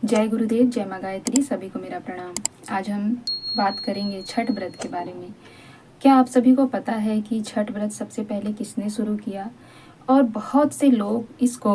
जय गुरुदेव, जय माँ गायत्री, सभी को मेरा प्रणाम। आज हम बात करेंगे छठ व्रत के बारे में। क्या आप सभी को पता है कि छठ व्रत सबसे पहले किसने शुरू किया? और बहुत से लोग इसको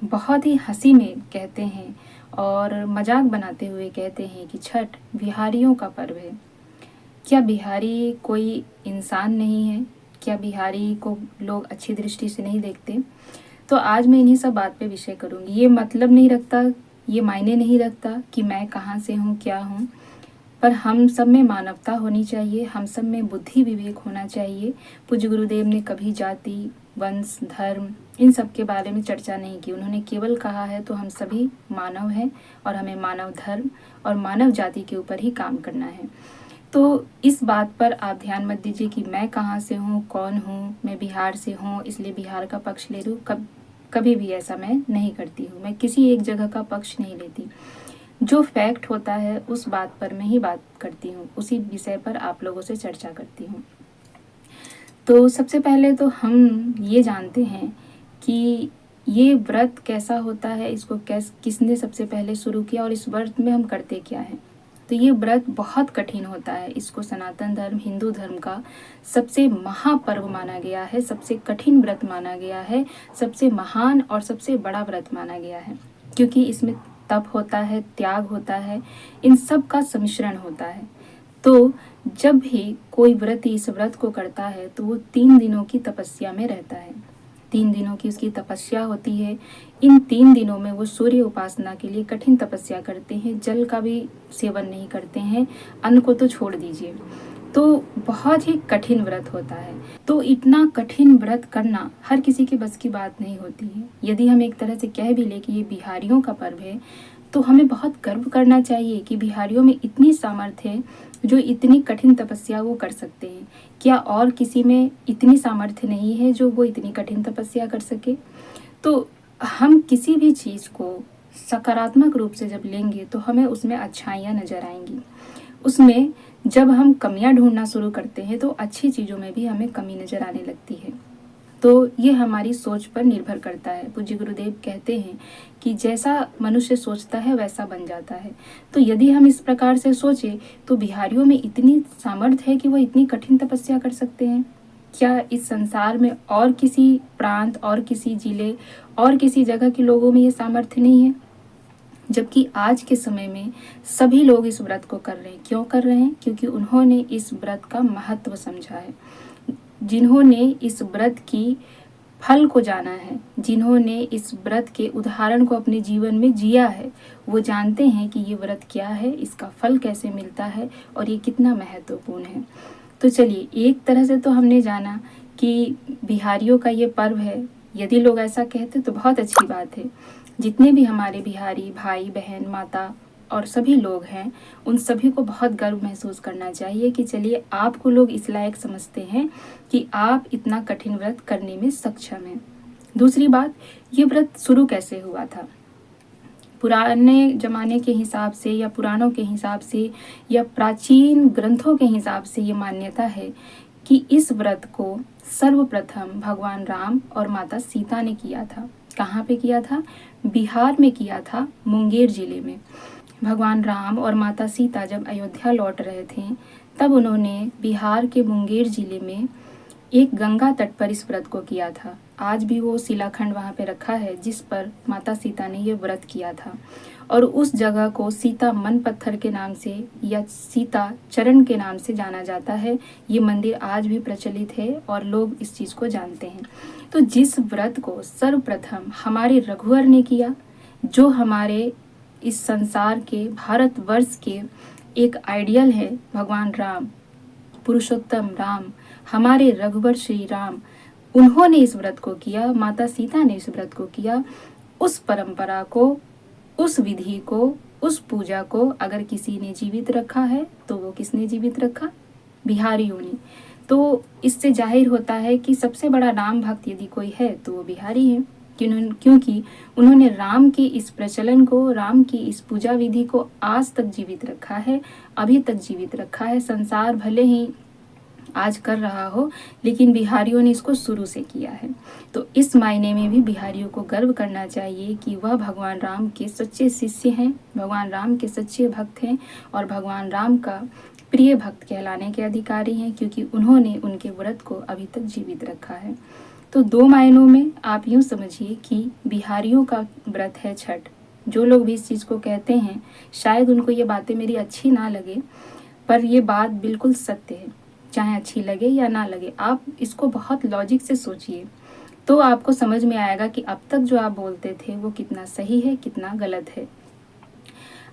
बहुत ही हंसी में कहते हैं और मजाक बनाते हुए कहते हैं कि छठ बिहारियों का पर्व है। क्या बिहारी कोई इंसान नहीं है? क्या बिहारी को लोग अच्छी दृष्टि से नहीं देखते? तो आज मैं इन्हीं सब बात पे विषय करूँगी। ये मतलब नहीं रखता, ये मायने नहीं रखता कि मैं कहाँ से हूँ, क्या हूँ, पर हम सब में मानवता होनी चाहिए, हम सब में बुद्धि विवेक होना चाहिए। पूज्य गुरुदेव ने कभी जाति, वंश, धर्म इन सब के बारे में चर्चा नहीं की। उन्होंने केवल कहा है तो हम सभी मानव हैं और हमें मानव धर्म और मानव जाति के ऊपर ही काम करना है। तो इस बात पर आप ध्यान मत दीजिए कि मैं कहाँ से हूँ, कौन हूँ, मैं बिहार से हूँ इसलिए बिहार का पक्ष ले लूँ। कभी भी ऐसा मैं नहीं करती हूँ। मैं किसी एक जगह का पक्ष नहीं लेती। जो फैक्ट होता है उस बात पर मैं ही बात करती हूँ, उसी विषय पर आप लोगों से चर्चा करती हूँ। तो सबसे पहले तो हम ये जानते हैं कि ये व्रत कैसा होता है, इसको किसने सबसे पहले शुरू किया और इस व्रत में हम करते क्या हैं। तो ये व्रत बहुत कठिन होता है। इसको सनातन धर्म, हिंदू धर्म का सबसे महापर्व माना गया है, सबसे कठिन व्रत माना गया है, सबसे महान और सबसे बड़ा व्रत माना गया है, क्योंकि इसमें तप होता है, त्याग होता है, इन सब का सम्मिश्रण होता है। तो जब भी कोई व्रती इस व्रत को करता है तो वो 3 दिनों की तपस्या में रहता है। 3 दिनों की उसकी तपस्या होती है। इन 3 दिनों में वो सूर्य उपासना के लिए कठिन तपस्या करते हैं, जल का भी सेवन नहीं करते हैं, अन्न को तो छोड़ दीजिए। तो बहुत ही कठिन व्रत होता है। तो इतना कठिन व्रत करना हर किसी के बस की बात नहीं होती है। यदि हम एक तरह से कह भी ले कि ये बिहारियों का पर्व है, तो हमें बहुत गर्व करना चाहिए कि बिहारियों में इतनी सामर्थ्य है जो इतनी कठिन तपस्या वो कर सकते हैं। क्या और किसी में इतनी सामर्थ्य नहीं है जो वो इतनी कठिन तपस्या कर सके? तो हम किसी भी चीज़ को सकारात्मक रूप से जब लेंगे तो हमें उसमें अच्छाइयाँ नजर आएंगी। उसमें जब हम कमियां ढूंढना शुरू करते हैं तो अच्छी चीज़ों में भी हमें कमी नजर आने लगती है। तो ये हमारी सोच पर निर्भर करता है। पूज्य गुरुदेव कहते हैं कि जैसा मनुष्य सोचता है वैसा बन जाता है। तो यदि हम इस प्रकार से सोचें तो बिहारियों में इतनी सामर्थ्य है कि वो इतनी कठिन तपस्या कर सकते हैं। क्या इस संसार में और किसी प्रांत, और किसी जिले, और किसी जगह के लोगों में ये सामर्थ्य नहीं है? जबकि आज के समय में सभी लोग इस व्रत को कर रहे हैं। क्यों कर रहे हैं? क्योंकि उन्होंने इस व्रत का महत्व समझा है, जिन्होंने इस व्रत की फल को जाना है, जिन्होंने इस व्रत के उदाहरण को अपने जीवन में जिया है, वो जानते हैं कि ये व्रत क्या है, इसका फल कैसे मिलता है और ये कितना महत्वपूर्ण है। तो चलिए, एक तरह से तो हमने जाना कि बिहारियों का ये पर्व है। यदि लोग ऐसा कहते तो बहुत अच्छी बात है। जितने भी हमारे बिहारी भाई बहन, माता और सभी लोग हैं, उन सभी को बहुत गर्व महसूस करना चाहिए कि चलिए, आपको लोग इस लायक समझते हैं कि आप इतना कठिन व्रत करने में सक्षम हैं। दूसरी बात, ये व्रत शुरू कैसे हुआ था? पुराने जमाने के हिसाब से या पुराणों के हिसाब से या प्राचीन ग्रंथों के हिसाब से ये मान्यता है कि इस व्रत को सर्वप्रथम भगवान राम और माता सीता ने किया था। कहाँ पे किया था? बिहार में किया था, मुंगेर जिले में। भगवान राम और माता सीता जब अयोध्या लौट रहे थे तब उन्होंने बिहार के मुंगेर जिले में एक गंगा तट पर इस व्रत को किया था। आज भी वो शिलाखंड वहाँ पे रखा है जिस पर माता सीता ने ये व्रत किया था, और उस जगह को सीता मन पत्थर के नाम से या सीता चरण के नाम से जाना जाता है। ये मंदिर आज भी प्रचलित है और लोग इस चीज़ को जानते हैं। तो जिस व्रत को सर्वप्रथम हमारे रघुवर ने किया, जो हमारे इस संसार के, भारतवर्ष के एक आइडियल है, भगवान राम, पुरुषोत्तम राम, हमारे रघुवर श्री राम, उन्होंने इस व्रत को किया, माता सीता ने इस व्रत को किया। उस परंपरा को, उस विधि को, उस पूजा को अगर किसी ने जीवित रखा है तो वो किसने जीवित रखा? बिहारियों ने। तो इससे जाहिर होता है कि सबसे बड़ा राम भक्त यदि कोई है तो वो बिहारी है, क्योंकि उन्होंने राम के इस प्रचलन को, राम की इस पूजा विधि को आज तक जीवित रखा है, अभी तक जीवित रखा है। संसार भले ही आज कर रहा हो, लेकिन बिहारियों ने इसको शुरू से किया है। तो इस मायने में भी बिहारियों को गर्व करना चाहिए कि वह भगवान राम के सच्चे शिष्य हैं, भगवान राम के सच्चे भक्त हैं और भगवान राम का प्रिय भक्त कहलाने के अधिकारी हैं, क्योंकि उन्होंने उनके व्रत को अभी तक जीवित रखा है। तो दो मायनों में आप यूँ समझिए कि बिहारियों का व्रत है छठ। जो लोग भी इस चीज़ को कहते हैं, शायद उनको ये बातें मेरी अच्छी ना लगे, पर ये बात बिल्कुल सत्य है। चाहे अच्छी लगे या ना लगे, आप इसको बहुत लॉजिक से सोचिए, तो आपको समझ में आएगा कि अब तक जो आप बोलते थे वो कितना सही है, कितना गलत है।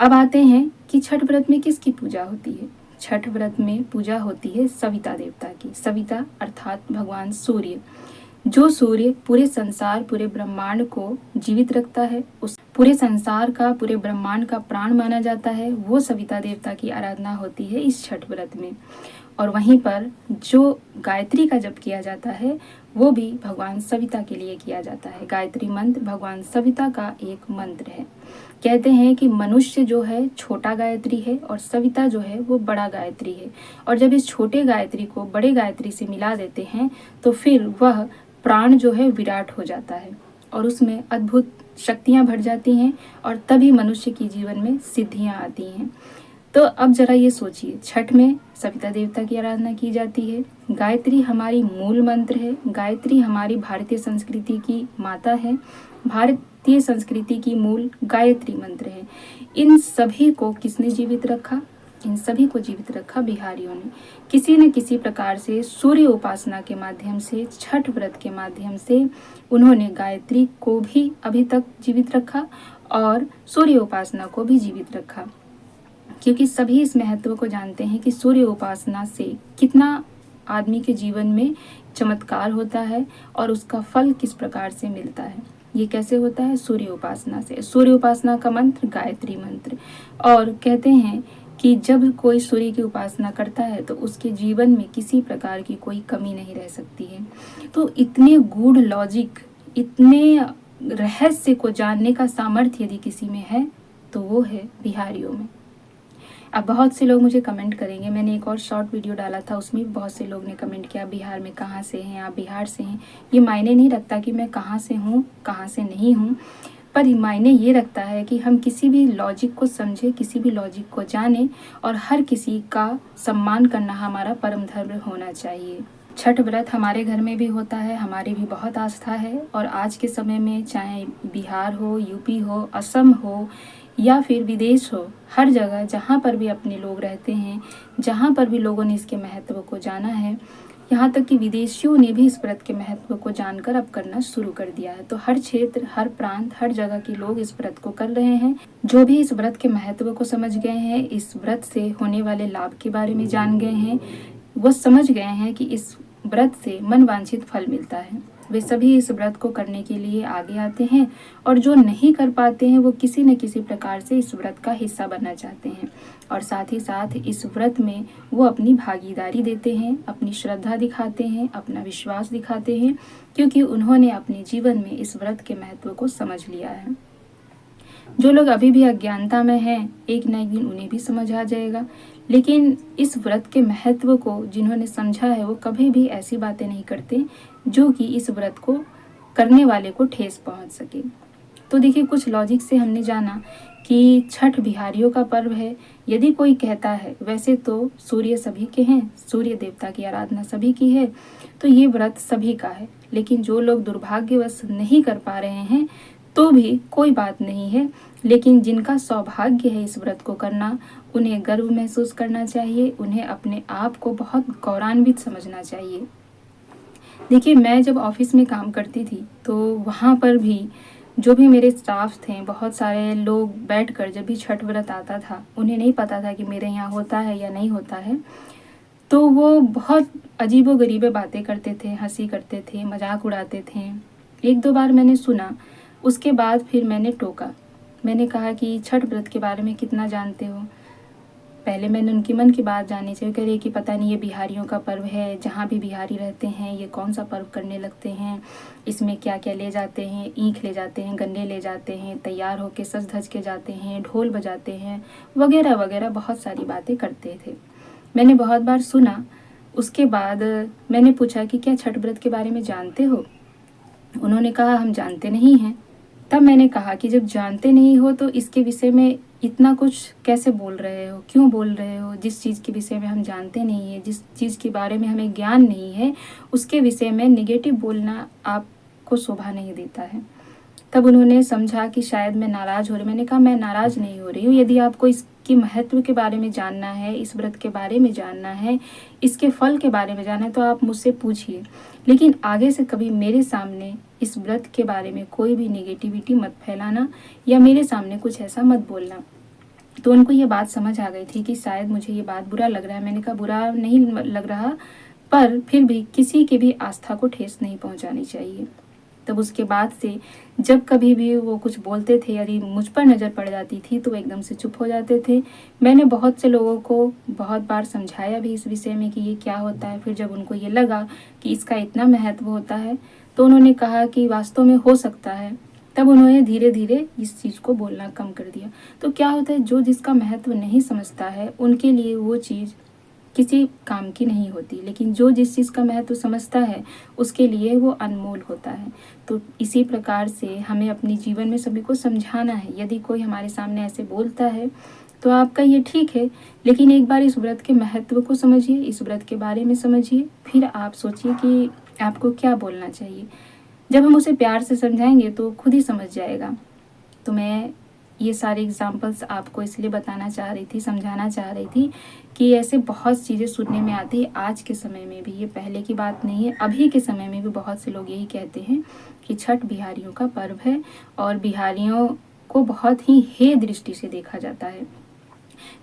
अब आते हैं कि छठ व्रत में किसकी पूजा होती है। छठ व्रत में पूजा होती है सविता देवता की। सविता अर्थात भगवान सूर्य। जो सूर्य पूरे संसार, पूरे ब्रह्मांड को जीवित रखता है, उस पूरे संसार का, पूरे ब्रह्मांड का प्राण माना जाता है, वो सविता देवता की आराधना होती है इस छठ व्रत में। और वहीं पर जो गायत्री का जप किया जाता है वो भी भगवान सविता के लिए किया जाता है। गायत्री मंत्र भगवान सविता का एक मंत्र है। कहते हैं कि मनुष्य जो है छोटा गायत्री है और सविता जो है वो बड़ा गायत्री है, और जब इस छोटे गायत्री को बड़े गायत्री से मिला देते हैं तो फिर वह प्राण जो है विराट हो जाता है और उसमें अद्भुत शक्तियां भर जाती हैं और तभी मनुष्य की जीवन में सिद्धियां आती हैं। तो अब जरा ये सोचिए, छठ में सविता देवता की आराधना की जाती है। गायत्री हमारी मूल मंत्र है। गायत्री हमारी भारतीय संस्कृति की माता है। भारतीय संस्कृति की मूल गायत्री मंत्र है। इन सभी को किसने जीवित रखा? इन सभी को जीवित रखा बिहारियों ने। किसी न किसी प्रकार से सूर्य उपासना के माध्यम से, छठ व्रत के माध्यम से उन्होंने गायत्री को भी अभी तक जीवित रखा और सूर्य उपासना को भी जीवित रखा, क्योंकि सभी इस महत्व को जानते हैं कि सूर्य उपासना से कितना आदमी के जीवन में चमत्कार होता है और उसका फल किस प्रकार से मिलता है। ये कैसे होता है? सूर्य उपासना से। सूर्य उपासना का मंत्र गायत्री मंत्र। और कहते हैं कि जब कोई सूर्य की उपासना करता है तो उसके जीवन में किसी प्रकार की कोई कमी नहीं रह सकती है। तो इतने गूढ़ लॉजिक, इतने रहस्य को जानने का सामर्थ्य यदि किसी में है तो वो है बिहारियों में। अब बहुत से लोग मुझे कमेंट करेंगे, मैंने एक और शॉर्ट वीडियो डाला था, उसमें बहुत से लोग ने कमेंट किया बिहार में कहाँ से हैं आप, बिहार से हैं। ये मायने नहीं रखता कि मैं कहाँ से हूँ, कहाँ से नहीं हूँ, पर मायने ये रखता है कि हम किसी भी लॉजिक को समझे, किसी भी लॉजिक को जाने और हर किसी का सम्मान करना हमारा परम धर्म होना चाहिए। छठ व्रत हमारे घर में भी होता है, हमारी भी बहुत आस्था है। और आज के समय में चाहे बिहार हो, यूपी हो, असम हो या फिर विदेश हो, हर जगह जहाँ पर भी अपने लोग रहते हैं, जहाँ पर भी लोगों ने इसके महत्व को जाना है, यहाँ तक कि विदेशियों ने भी इस व्रत के महत्व को जानकर अब करना शुरू कर दिया है। तो हर क्षेत्र, हर प्रांत, हर जगह के लोग इस व्रत को कर रहे हैं। जो भी इस व्रत के महत्व को समझ गए हैं, इस व्रत से होने वाले लाभ के बारे में जान गए हैं, वो समझ गए हैं कि इस व्रत से मनवांछित फल मिलता है, वे सभी इस व्रत को करने के लिए आगे आते हैं। और जो नहीं कर पाते हैं वो किसी न किसी प्रकार से इस व्रत का हिस्सा बनना चाहते हैं और साथ ही साथ इस व्रत में वो अपनी भागीदारी देते हैं, अपनी श्रद्धा दिखाते हैं, अपना विश्वास दिखाते हैं, क्योंकि उन्होंने अपने जीवन में इस व्रत के महत्व को समझ लिया है। जो लोग अभी भी अज्ञानता में हैं, एक न एक दिन उन्हें भी समझ आ जाएगा। लेकिन इस व्रत के महत्व को जिन्होंने समझा है वो कभी भी ऐसी बातें नहीं करते जो कि इस व्रत को करने वाले को ठेस पहुंच सके। तो देखिए, कुछ लॉजिक से हमने जाना कि छठ बिहारियों का पर्व है। यदि कोई कहता है, वैसे तो सूर्य सभी के हैं, सूर्य देवता की आराधना सभी की है, तो ये व्रत सभी का है। लेकिन जो लोग दुर्भाग्यवश नहीं कर पा रहे हैं तो भी कोई बात नहीं है, लेकिन जिनका सौभाग्य है इस व्रत को करना, उन्हें गर्व महसूस करना चाहिए, उन्हें अपने आप को बहुत गौरवान्वित समझना चाहिए। देखिए, मैं जब ऑफिस में काम करती थी तो वहाँ पर भी जो भी मेरे स्टाफ थे, बहुत सारे लोग बैठकर जब भी छठ व्रत आता था, उन्हें नहीं पता था कि मेरे यहाँ होता है या नहीं होता है, तो वो बहुत अजीबोगरीब बातें करते थे, हंसी करते थे, मजाक उड़ाते थे। एक दो बार मैंने सुना, उसके बाद फिर मैंने टोका। मैंने कहा कि छठ व्रत के बारे में कितना जानते हो? पहले मैंने उनकी मन की बात जाननी चाहिए। कह रहे कि पता नहीं, ये बिहारियों का पर्व है, जहाँ भी बिहारी रहते हैं ये कौन सा पर्व करने लगते हैं, इसमें क्या क्या ले जाते हैं, ईंख ले जाते हैं, गन्ने ले जाते हैं, तैयार होके सज धज के जाते हैं, ढोल बजाते हैं, वगैरह वगैरह बहुत सारी बातें करते थे। मैंने बहुत बार सुना, उसके बाद मैंने पूछा कि क्या छठ व्रत के बारे में जानते हो? उन्होंने कहा हम जानते नहीं हैं। तब मैंने कहा कि जब जानते नहीं हो तो इसके विषय में इतना कुछ कैसे बोल रहे हो, क्यों बोल रहे हो? जिस चीज़ के विषय में हम जानते नहीं है, जिस चीज़ के बारे में हमें ज्ञान नहीं है, उसके विषय में नेगेटिव बोलना आपको शोभा नहीं देता है। तब उन्होंने समझा कि शायद मैं नाराज़ हो रही। मैंने कहा मैं नाराज़ नहीं हो रही हूँ। यदि आपको इसके महत्व के बारे में जानना है, इस व्रत के बारे में जानना है, इसके फल के बारे में जानना है तो आप मुझसे पूछिए, लेकिन आगे से कभी मेरे सामने इस व्रत के बारे में कोई भी नेगेटिविटी मत फैलाना या मेरे सामने कुछ ऐसा मत बोलना। तो उनको ये बात समझ आ गई थी कि शायद मुझे ये बात बुरा लग रहा है। मैंने कहा बुरा नहीं लग रहा, पर फिर भी किसी की भी आस्था को ठेस नहीं पहुंचानी चाहिए। तब उसके बाद से जब कभी भी वो कुछ बोलते थे, यदि मुझ पर नज़र पड़ जाती थी तो वो एकदम से चुप हो जाते थे। मैंने बहुत से लोगों को बहुत बार समझाया भी इस विषय में कि ये क्या होता है। फिर जब उनको ये लगा कि इसका इतना महत्व होता है तो उन्होंने कहा कि वास्तव में हो सकता है। तब उन्होंने धीरे धीरे इस चीज़ को बोलना कम कर दिया। तो क्या होता है, जो जिसका महत्व नहीं समझता है उनके लिए वो चीज़ किसी काम की नहीं होती, लेकिन जो जिस चीज़ का महत्व समझता है उसके लिए वो अनमोल होता है। तो इसी प्रकार से हमें अपने जीवन में सभी को समझाना है। यदि कोई हमारे सामने ऐसे बोलता है तो आपका ये ठीक है, लेकिन एक बार इस व्रत के महत्व को समझिए, इस व्रत के बारे में समझिए, फिर आप सोचिए कि आपको क्या बोलना चाहिए। जब हम उसे प्यार से समझाएंगे तो खुद ही समझ जाएगा। तो मैं ये सारे एग्जाम्पल्स आपको इसलिए बताना चाह रही थी, समझाना चाह रही थी कि ऐसे बहुत चीज़ें सुनने में आती है आज के समय में भी। ये पहले की बात नहीं है, अभी के समय में भी बहुत से लोग यही कहते हैं कि छठ बिहारियों का पर्व है और बिहारियों को बहुत ही हेय दृष्टि से देखा जाता है।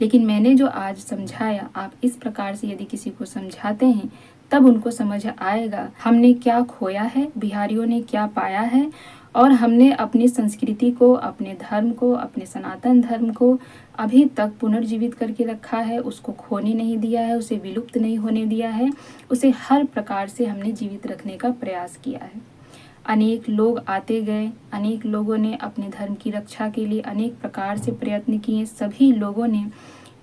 लेकिन मैंने जो आज समझाया, आप इस प्रकार से यदि किसी को समझाते हैं तब उनको समझ आएगा हमने क्या खोया है, बिहारियों ने क्या पाया है, और हमने अपनी संस्कृति को, अपने धर्म को, अपने सनातन धर्म को अभी तक पुनर्जीवित करके रखा है, उसको खोने नहीं दिया है, उसे विलुप्त नहीं होने दिया है, उसे हर प्रकार से हमने जीवित रखने का प्रयास किया है। अनेक लोग आते गए, अनेक लोगों ने अपने धर्म की रक्षा के लिए अनेक प्रकार से प्रयत्न किए। सभी लोगों ने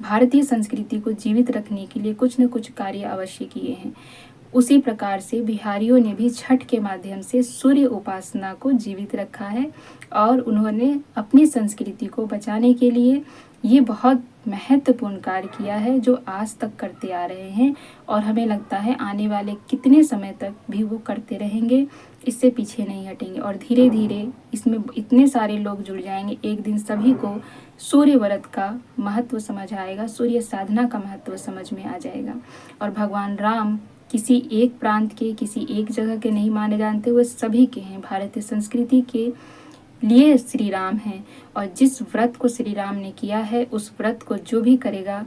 भारतीय संस्कृति को जीवित रखने के लिए कुछ न कुछ कार्य अवश्य किए हैं। उसी प्रकार से बिहारियों ने भी छठ के माध्यम से सूर्य उपासना को जीवित रखा है और उन्होंने अपनी संस्कृति को बचाने के लिए ये बहुत महत्वपूर्ण कार्य किया है जो आज तक करते आ रहे हैं, और हमें लगता है आने वाले कितने समय तक भी वो करते रहेंगे, इससे पीछे नहीं हटेंगे। और धीरे धीरे इसमें इतने सारे लोग जुड़ जाएंगे, एक दिन सभी को सूर्य व्रत का महत्व समझ आएगा, सूर्य साधना का महत्व समझ में आ जाएगा। और भगवान राम किसी एक प्रांत के, किसी एक जगह के नहीं माने जानते, वो सभी के हैं। भारतीय संस्कृति के लिए श्री राम हैं, और जिस व्रत को श्री राम ने किया है उस व्रत को जो भी करेगा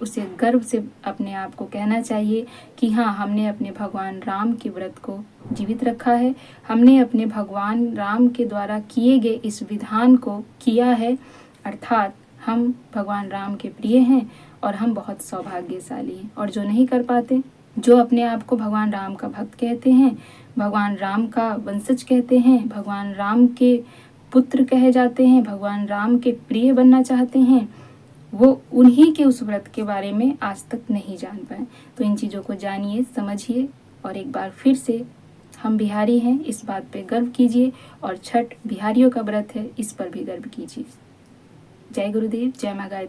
उसे गर्व से अपने आप को कहना चाहिए कि हाँ, हमने अपने भगवान राम के व्रत को जीवित रखा है, हमने अपने भगवान राम के द्वारा किए गए इस विधान को किया है, अर्थात हम भगवान राम के प्रिय हैं और हम बहुत सौभाग्यशाली हैं। और जो नहीं कर पाते, जो अपने आप को भगवान राम का भक्त कहते हैं, भगवान राम का वंशज कहते हैं, भगवान राम के पुत्र कहे जाते हैं, भगवान राम के प्रिय बनना चाहते हैं, वो उन्हीं के उस व्रत के बारे में आज तक नहीं जान पाए। तो इन चीज़ों को जानिए, समझिए, और एक बार फिर से हम बिहारी हैं इस बात पे गर्व कीजिए, और छठ बिहारियों का व्रत है इस पर भी गर्व कीजिए। जय गुरुदेव, जय माँ गायत्री।